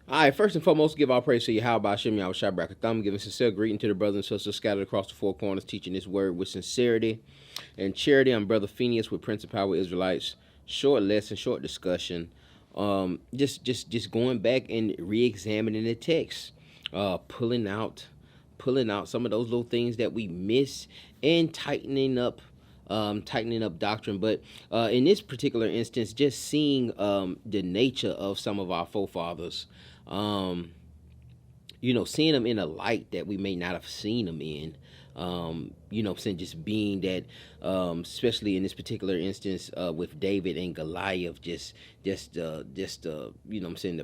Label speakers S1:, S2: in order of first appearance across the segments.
S1: All right, first and foremost, give all praise to Yahweh Hashem Yahweh Shai Thumb, giving sincere greeting to the brothers and sisters scattered across the four corners, teaching this word with sincerity and charity. I'm Brother Phineas with Prince of Power Israelites. Short lesson, short discussion. Just going back and re-examining the text, pulling out some of those little things that we miss and tightening up doctrine. But in this particular instance, just seeing the nature of some of our forefathers, seeing them in a light that we may not have seen them in. Saying just being that, especially in this particular instance with David and Goliath, the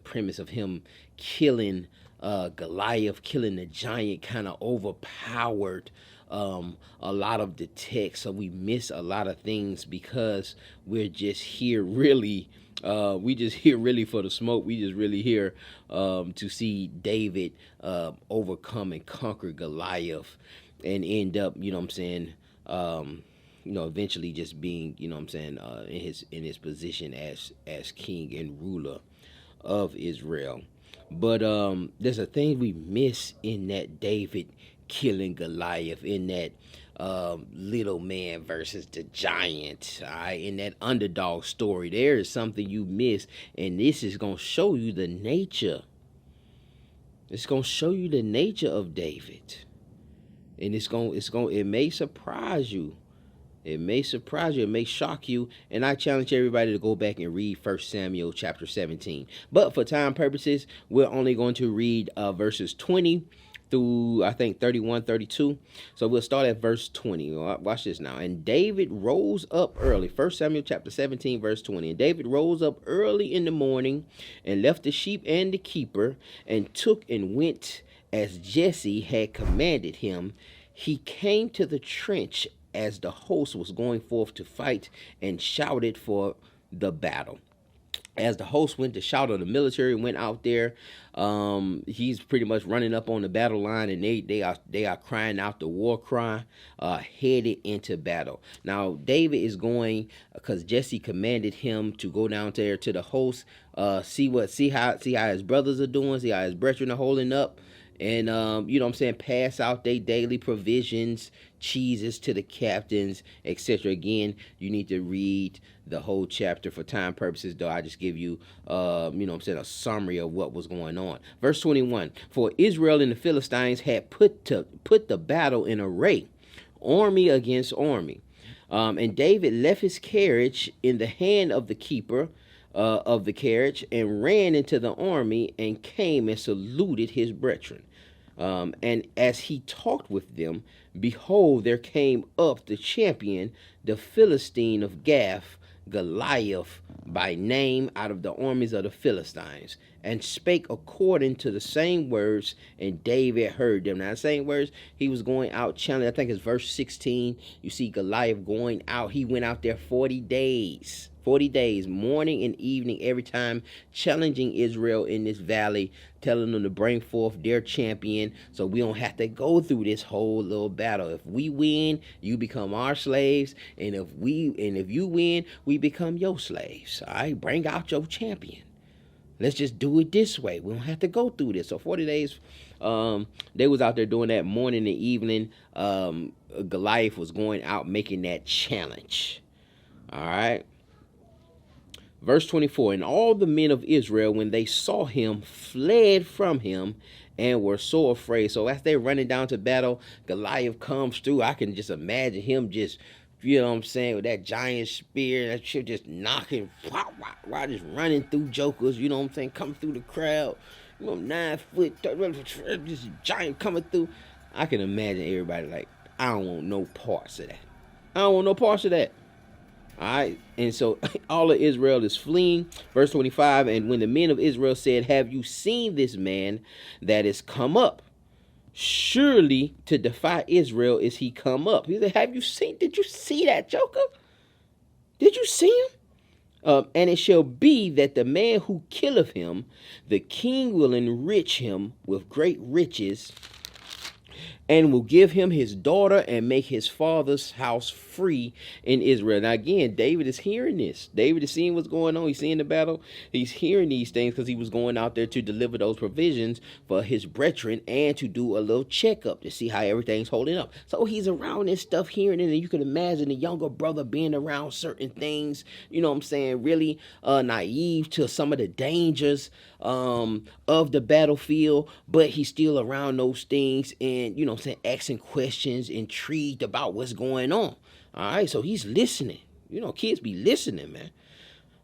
S1: premise of him killing Goliath, killing the giant, kind of overpowered a lot of the text. So we miss a lot of things because we're just here really. We just here really for the smoke. We just really here to see David overcome and conquer Goliath and end up, eventually just being, in his position as king and ruler of Israel. But there's a thing we miss in that David killing Goliath, in that little man versus the giant, all right, in that underdog story. There is something you miss, and this is going to show you the nature. It's going to show you the nature of David. And it may surprise you. It may surprise you. It may shock you. And I challenge everybody to go back and read 1 Samuel chapter 17. But for time purposes, we're only going to read verses 20 through, I think, 31, 32. So we'll start at verse 20. Watch this now. And David rose up early. 1 Samuel chapter 17, verse 20. And David rose up early in the morning and left the sheep and the keeper and took and went as Jesse had commanded him. He came to the trench as the host was going forth to fight and shouted for the battle. As the host went to shout, or the military went out there, he's pretty much running up on the battle line, and they are crying out the war cry, headed into battle. Now David is going because Jesse commanded him to go down there to the host, see how his brothers are doing, see how his brethren are holding up. And, pass out their daily provisions, cheeses to the captains, etc. Again, you need to read the whole chapter. For time purposes, though, I just give you, a summary of what was going on. Verse 21, for Israel and the Philistines had put the battle in array, army against army. And David left his carriage in the hand of the keeper of the carriage and ran into the army and came and saluted his brethren. And as he talked with them, behold, there came up the champion, the Philistine of Gath, Goliath by name, out of the armies of the Philistines, and spake according to the same words, and David heard them. Now, the same words, he was going out challenging. I think it's verse 16. You see Goliath going out. He went out there 40 days. 40 days, morning and evening, every time, challenging Israel in this valley, telling them to bring forth their champion so we don't have to go through this whole little battle. If we win, you become our slaves, and if you win, we become your slaves. All right, bring out your champion. Let's just do it this way. We don't have to go through this. So 40 days, they was out there doing that morning and evening. Goliath was going out making that challenge. All right. Verse 24, and all the men of Israel, when they saw him, fled from him and were so afraid. So as they're running down to battle, Goliath comes through. I can just imagine him just, with that giant spear, that shit just knocking, just running through jokers, coming through the crowd, 9 foot, this giant coming through. I can imagine everybody like, I don't want no parts of that. I don't want no parts of that. All right, and so all of Israel is fleeing. Verse 25, and when the men of Israel said, have you seen this man that is come up? Surely to defy Israel is he come up. He said, did you see that joker? Did you see him? And it shall be that the man who killeth him, the king will enrich him with great riches, and will give him his daughter and make his father's house free in Israel. Now again, David is hearing this. David is seeing what's going on. He's seeing the battle. He's hearing these things because he was going out there to deliver those provisions for his brethren and to do a little checkup to see how everything's holding up. So he's around this stuff, hearing it, and you can imagine the younger brother being around certain things, you know what I'm saying, really naive to some of the dangers of the battlefield, but he's still around those things and, you know what I'm saying, asking questions, intrigued about what's going on. All right, so he's listening. You know, kids be listening, man.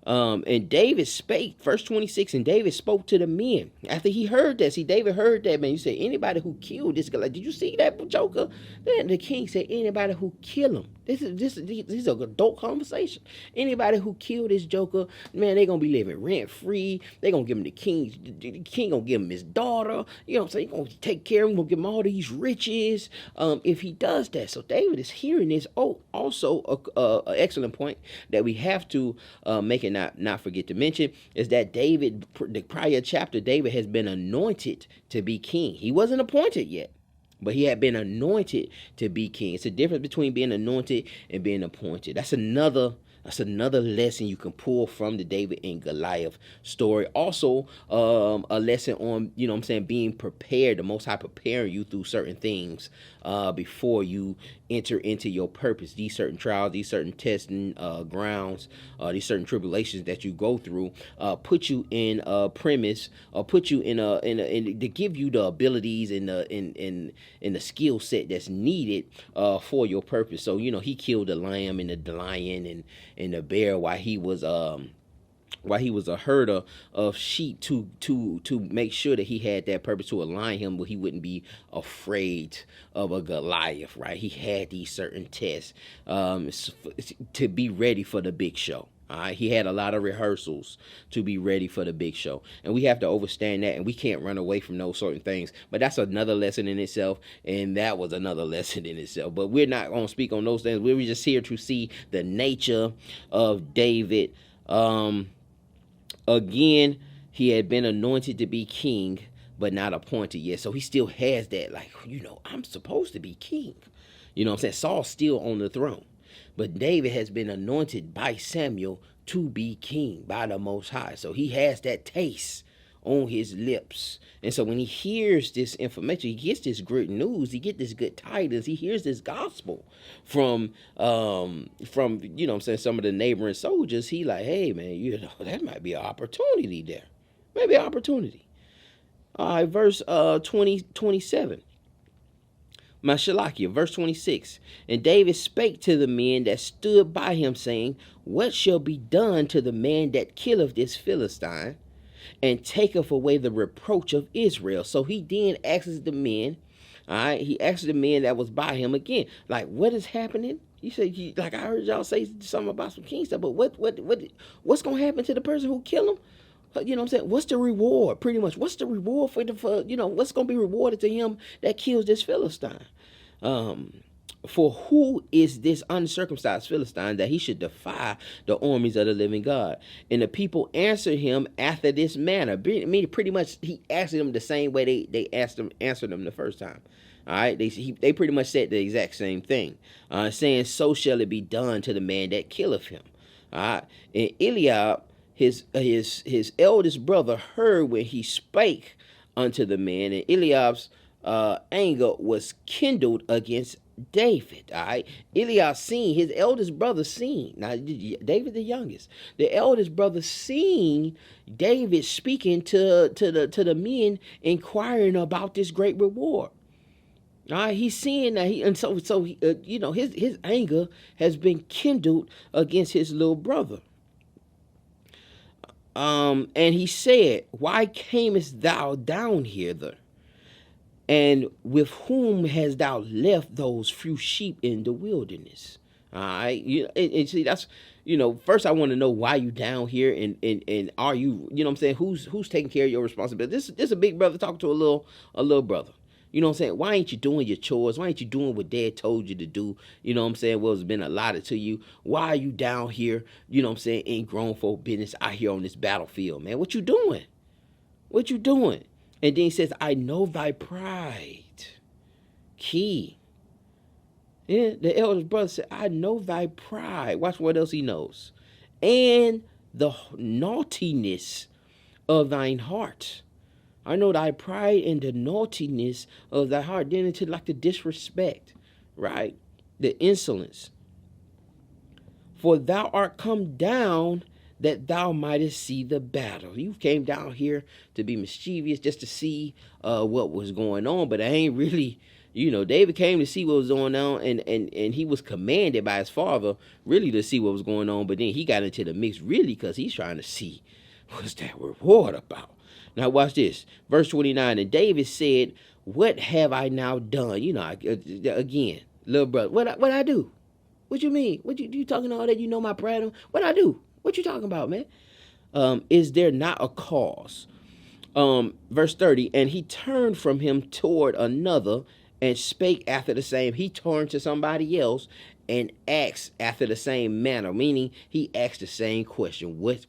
S1: And David spake, verse 26, and David spoke to the men after he heard that. See, David heard that, man. You said, anybody who killed this guy, like, did you see that, Joker? Then the king said, anybody who kill him. This is an adult conversation. Anybody who killed this Joker, man, they gonna be living rent free. They gonna give him the king gonna give him his daughter. You know what I'm saying? He gonna take care of him, gonna give him all these riches. If he does that. So David is hearing this. Oh, also an excellent point that we have to make it not forget to mention is that David, the prior chapter, David has been anointed to be king. He wasn't appointed yet, but he had been anointed to be king. It's a difference between being anointed and being appointed. That's another lesson you can pull from the David and Goliath story. Also, a lesson on, you know what I'm saying, being prepared, the Most High preparing you through certain things before you enter into your purpose. These certain trials, these certain testing grounds, these certain tribulations that you go through, put you in a premise, or put you in to give you the abilities and the skill set that's needed for your purpose. So, you know, he killed the lamb and the lion and the bear while he was a herder of sheep to make sure that he had that purpose to align him where he wouldn't be afraid of a Goliath, right? He had these certain tests to be ready for the big show. All right, he had a lot of rehearsals to be ready for the big show, and we have to understand that, and we can't run away from those certain things. But that's another lesson in itself, and that was another lesson in itself. But we're not going to speak on those things. We're just here to see the nature of David. Again, he had been anointed to be king, but not appointed yet. So he still has that, like, you know, I'm supposed to be king. You know what I'm saying? Saul's still on the throne. But David has been anointed by Samuel to be king by the Most High. So he has that taste on his lips. And so when he hears this information, he gets this great news, he gets this good tidings, he hears this gospel from you know what I'm saying, some of the neighboring soldiers. He like, hey man, you know, that might be an opportunity there. Maybe an opportunity. All right, verse 27. Mashalakia, verse 26. And David spake to the men that stood by him, saying, what shall be done to the man that killeth this Philistine, and taketh away the reproach of Israel? So he then asks the men, all right, he asks the men that was by him again, like, what is happening? He said, like, I heard y'all say something about some king stuff, but what's going to happen to the person who killed him? You know what I'm saying? What's the reward? Pretty much, what's the reward for you know, what's going to be rewarded to him that kills this Philistine? For who is this uncircumcised Philistine that he should defy the armies of the living God? And the people answered him after this manner. Pretty much he answered them the same way they answered them the first time. All right, they pretty much said the exact same thing, saying, so shall it be done to the man that killeth him. All right, and Eliab, his eldest brother, heard when he spake unto the man, and Eliab's anger was kindled against David. All right, Eliab seen, his eldest brother seen. Now David the youngest, the eldest brother seen David speaking to the men, inquiring about this great reward. All right, he's seeing that you know, his anger has been kindled against his little brother. And he said, why camest thou down hither? And with whom hast thou left those few sheep in the wilderness? All right, and see, that's, you know, first I want to know why you down here, and are you, you know what I'm saying, who's taking care of your responsibility? This is a big brother talking to a little brother. You know what I'm saying? Why ain't you doing your chores? Why ain't you doing what dad told you to do? You know what I'm saying? Well, it's been allotted to you. Why are you down here, you know what I'm saying, in grown folk business out here on this battlefield, man? What you doing? What you doing? And then he says, I know thy pride. key. Yeah, the eldest brother said, I know thy pride. Watch what else he knows. And the naughtiness of thine heart. I know thy pride and the naughtiness of thy heart. Then into like the disrespect, right? The insolence. For thou art come down that thou mightest see the battle. You came down here to be mischievous, just to see what was going on, but I ain't really, David came to see what was going on, and he was commanded by his father really to see what was going on, but then he got into the mix really because he's trying to see what's that reward about. Now watch this, verse 29, and David said, what have I now done? Again, little brother, what I do? What you mean? What you talking all that? My pride? What I do? What you talking about, man? Is there not a cause? Verse 30, and he turned from him toward another and spake after the same. He turned to somebody else and asked after the same manner, meaning he asked the same question. What's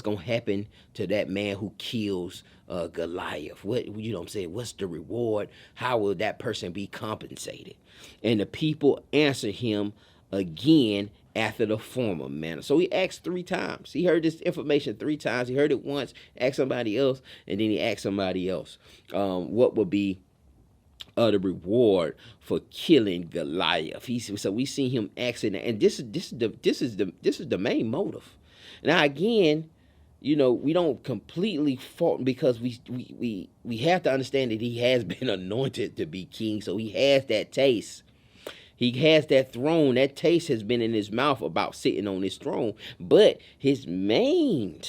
S1: going to happen to that man who kills Goliath? What's the reward? How will that person be compensated? And the people answered him again after the former manner. So he asked 3 times. He heard this information 3 times. He heard it once, asked somebody else, and then he asked somebody else what would be the reward for killing Goliath. So we see him asking, and this is the main motive. Now again, we don't completely fault, because we have to understand that he has been anointed to be king, so he has that taste. He has that throne. That taste has been in his mouth about sitting on his throne. But his main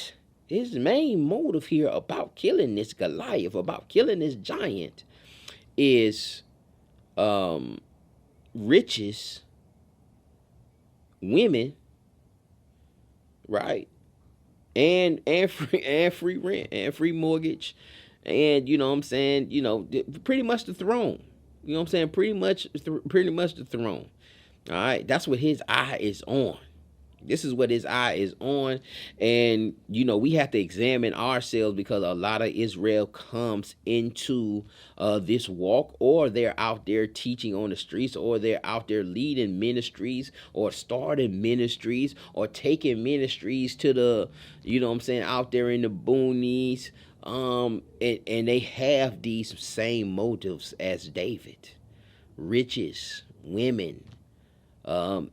S1: motive here about killing this Goliath, about killing this giant, is riches, women, right? And free rent and free mortgage, and pretty much the throne. Pretty much the throne. All right, that's what his eye is on. This is what his eye is on, and we have to examine ourselves, because a lot of Israel comes into this walk, or they're out there teaching on the streets, or they're out there leading ministries, or starting ministries, or taking ministries to the out there in the boonies, and they have these same motives as David: riches, women, and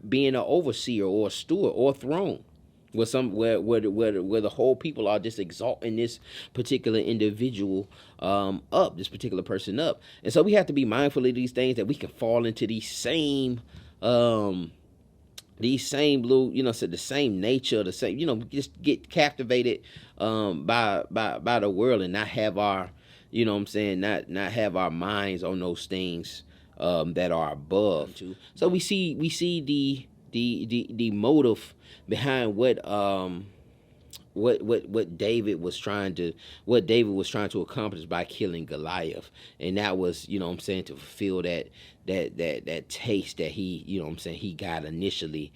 S1: being an overseer or a steward or a throne, where the whole people are just exalting this particular individual this particular person up. And so we have to be mindful of these things, that we can fall into these same little, the same nature, the same, just get captivated by the world, and not have our, not have our minds on those things that are above. So we see the motive behind what David was trying to accomplish by killing Goliath, and that was to fulfill that taste that he got initially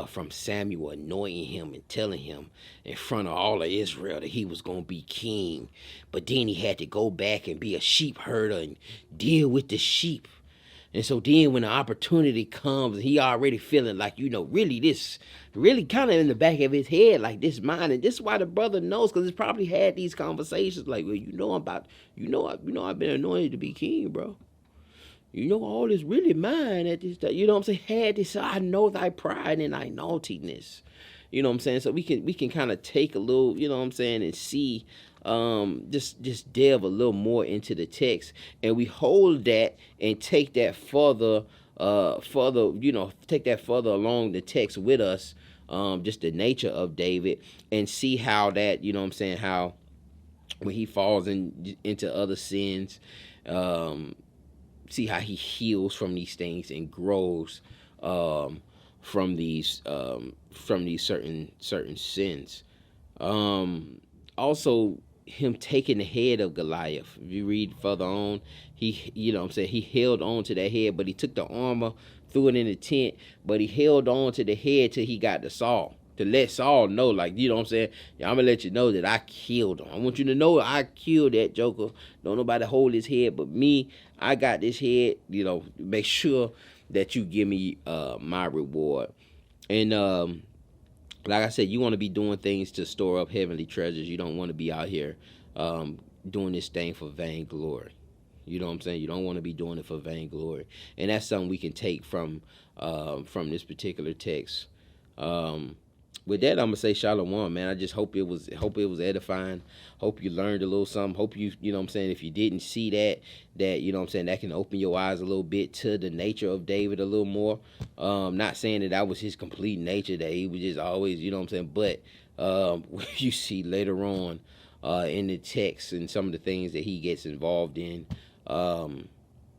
S1: from Samuel anointing him and telling him in front of all of Israel that he was going to be king. But then he had to go back and be a sheep herder and deal with the sheep. And so then when the opportunity comes, he already feeling like, really kind of in the back of his head, like this mind. And this is why the brother knows, because he's probably had these conversations like, well, I've been anointed to be king, bro. All is really mine at this time. Had this, I know thy pride and thy naughtiness. So we can kind of take a little, and see, just delve a little more into the text, and we hold that and take that further along the text with us, just the nature of David, and see how that, how when he falls into other sins, see how he heals from these things and grows from these certain sins. Also, him taking the head of Goliath. If you read further on, he held on to that head, but he took the armor, threw it in the tent, but he held on to the head till he got to Saul. To let Saul know, like, you know what I'm saying? Yeah, I'm gonna let you know that I killed him. I want you to know I killed that Joker. Don't nobody hold his head but me. I got this head. You know, make sure that you give me my reward. And like I said, you want to be doing things to store up heavenly treasures. You don't want to be out here doing this thing for vainglory. You know what I'm saying? You don't want to be doing it for vainglory, and that's something we can take from this particular text. With that, I'm gonna say shalom, man. I just hope it was edifying. Hope you learned a little something. Hope you know what I'm saying. If you didn't see that you know what I'm saying, that can open your eyes a little bit to the nature of David a little more. Not saying that was his complete nature, that he was just always, you know what I'm saying, but you see later on in the text and some of the things that he gets involved in.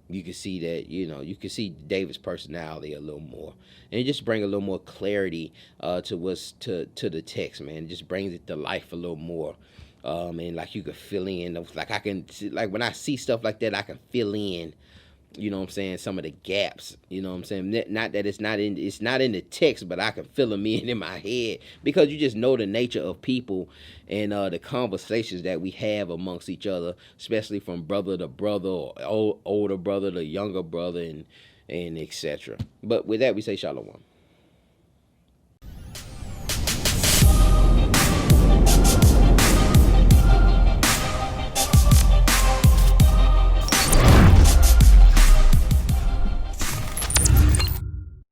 S1: You can see that, you know, you can see David's personality a little more, and it just bring a little more clarity to the text, man. It just brings it to life a little more, and like you could fill in, like I can see, like when I see stuff like that, I can fill in, you know what I'm saying, some of the gaps, you know what I'm saying. Not that it's not in the text, but I can fill them in my head, because you just know the nature of people and the conversations that we have amongst each other, especially from brother to brother, or older brother to younger brother, and etc. But with that, we say shalom.